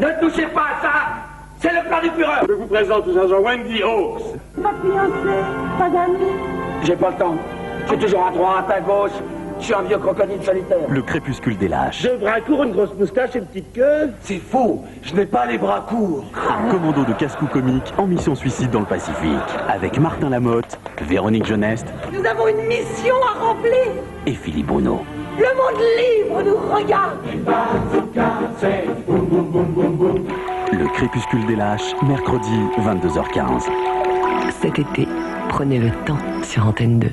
Ne touchez pas à ça. C'est le plan du Führer. Je vous présente aux agents Wendy Hawks. Pas fiancé, pas d'amis. J'ai pas le temps. Je suis toujours à droite, à gauche. Je suis un vieux crocodile solitaire. Le crépuscule des lâches. Deux bras courts, une grosse moustache et une petite queue. C'est faux. Je n'ai pas les bras courts. Commando de casse-cou comique en mission suicide dans le Pacifique. Avec Martin Lamotte, Véronique Jeuneste. Nous avons une mission à remplir. Et Philippe Bruno. Le monde libre nous regarde. Le crépuscule des lâches, mercredi 22h15. Cet été, prenez le temps sur Antenne 2.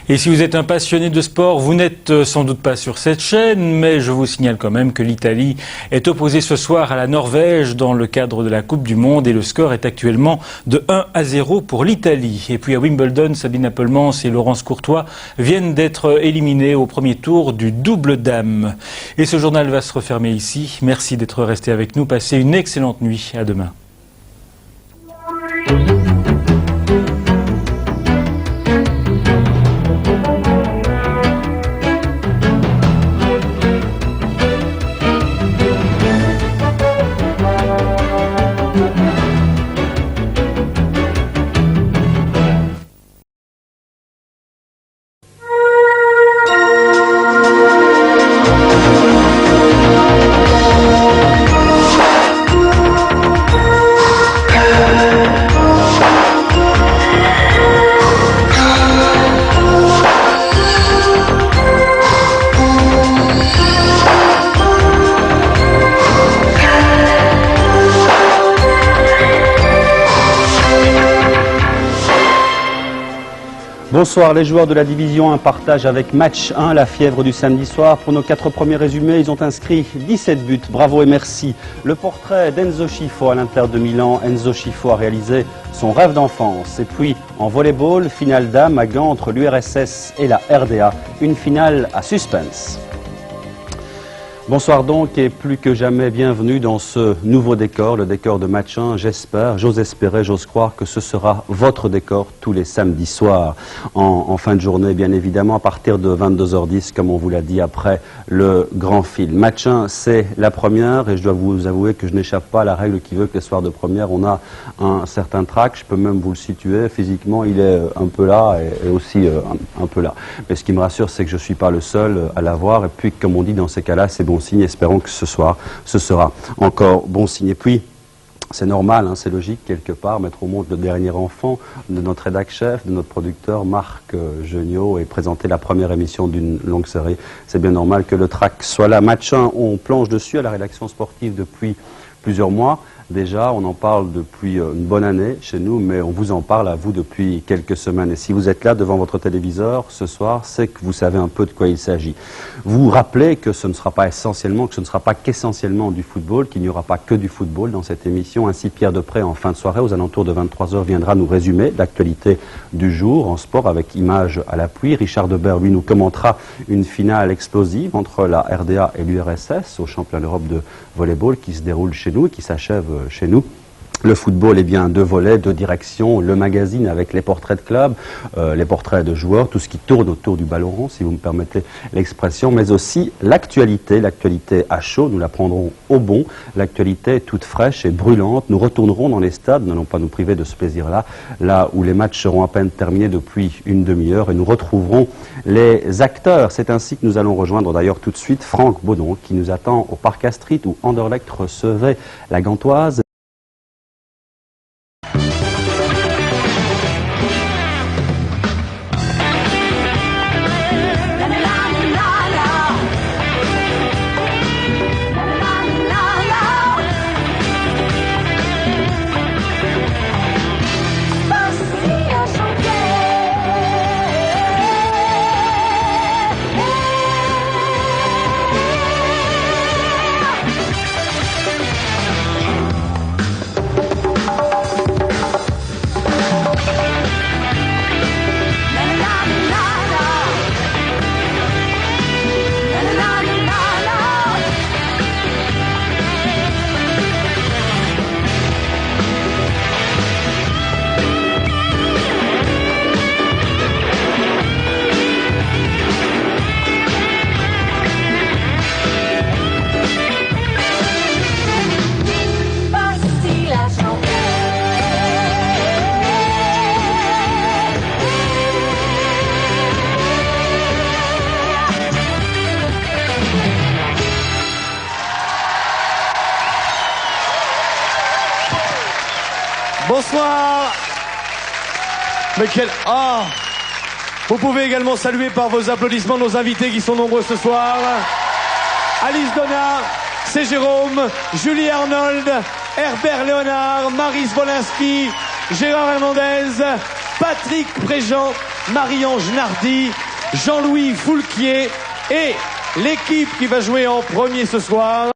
Et si vous êtes un passionné de sport, vous n'êtes sans doute pas sur cette chaîne, mais je vous signale quand même que l'Italie est opposée ce soir à la Norvège dans le cadre de la Coupe du Monde et le score est actuellement de 1-0 pour l'Italie. Et puis à Wimbledon, Sabine Appelmans et Laurence Courtois viennent d'être éliminés au premier tour du double dame. Et ce journal va se refermer ici. Merci d'être resté avec nous. Passez une excellente nuit. À demain. Bonsoir, les joueurs de la Division 1 partagent avec Match 1 la fièvre du samedi soir. Pour nos 4 premiers résumés, ils ont inscrit 17 buts. Bravo et merci. Le portrait d'Enzo Scifo à l'Inter de Milan. Enzo Scifo a réalisé son rêve d'enfance. Et puis, en volleyball, finale dames à Gand entre l'URSS et la RDA. Une finale à suspense. Bonsoir donc et plus que jamais bienvenue dans ce nouveau décor, le décor de Match 1. J'espère, j'ose espérer, j'ose croire que ce sera votre décor tous les samedis soirs. En fin de journée, bien évidemment, à partir de 22h10, comme on vous l'a dit, après le grand film. Match 1, c'est la première et je dois vous avouer que je n'échappe pas à la règle qui veut que les soirs de première, on a un certain trac. Je peux même vous le situer. Physiquement, il est un peu là et aussi un peu là. Mais ce qui me rassure, c'est que je ne suis pas le seul à l'avoir. Et puis, comme on dit dans ces cas-là, c'est bon signe. Espérons que ce soir, ce sera encore bon signe. Et puis, c'est normal, hein, c'est logique quelque part, mettre au monde le dernier enfant de notre rédac-chef, de notre producteur Marc Geniot et présenter la première émission d'une longue série. C'est bien normal que le track soit là. Match 1, on planche dessus à la rédaction sportive depuis plusieurs mois. Déjà, on en parle depuis une bonne année chez nous, mais on vous en parle à vous depuis quelques semaines. Et si vous êtes là devant votre téléviseur ce soir, c'est que vous savez un peu de quoi il s'agit. Vous rappelez que ce ne sera pas essentiellement, que ce ne sera pas qu'essentiellement du football, qu'il n'y aura pas que du football dans cette émission. Ainsi, Pierre Depré, en fin de soirée, aux alentours de 23h, viendra nous résumer l'actualité du jour en sport avec images à l'appui. Richard Debert, lui, nous commentera une finale explosive entre la RDA et l'URSS au championnat d'Europe de volleyball qui se déroule chez nous et qui s'achève chez nous. Le football est bien 2 volets, 2 directions, le magazine avec les portraits de clubs, les portraits de joueurs, tout ce qui tourne autour du ballon rond, si vous me permettez l'expression, mais aussi l'actualité à chaud, nous la prendrons au bon, l'actualité toute fraîche et brûlante. Nous retournerons dans les stades, nous n'allons pas nous priver de ce plaisir-là, là où les matchs seront à peine terminés depuis une demi-heure et nous retrouverons les acteurs. C'est ainsi que nous allons rejoindre d'ailleurs tout de suite Franck Baudon qui nous attend au Parc Astrid où Anderlecht recevait la Gantoise. Bonsoir. Mais quel... Ah. Vous pouvez également saluer par vos applaudissements nos invités qui sont nombreux ce soir. Alice Donna, c'est Jérôme, Julie Arnold, Herbert Léonard, Maryse Wolinski, Gérard Hernandez, Patrick Préjean, Marie-Ange Nardi, Jean-Louis Foulquier et l'équipe qui va jouer en premier ce soir.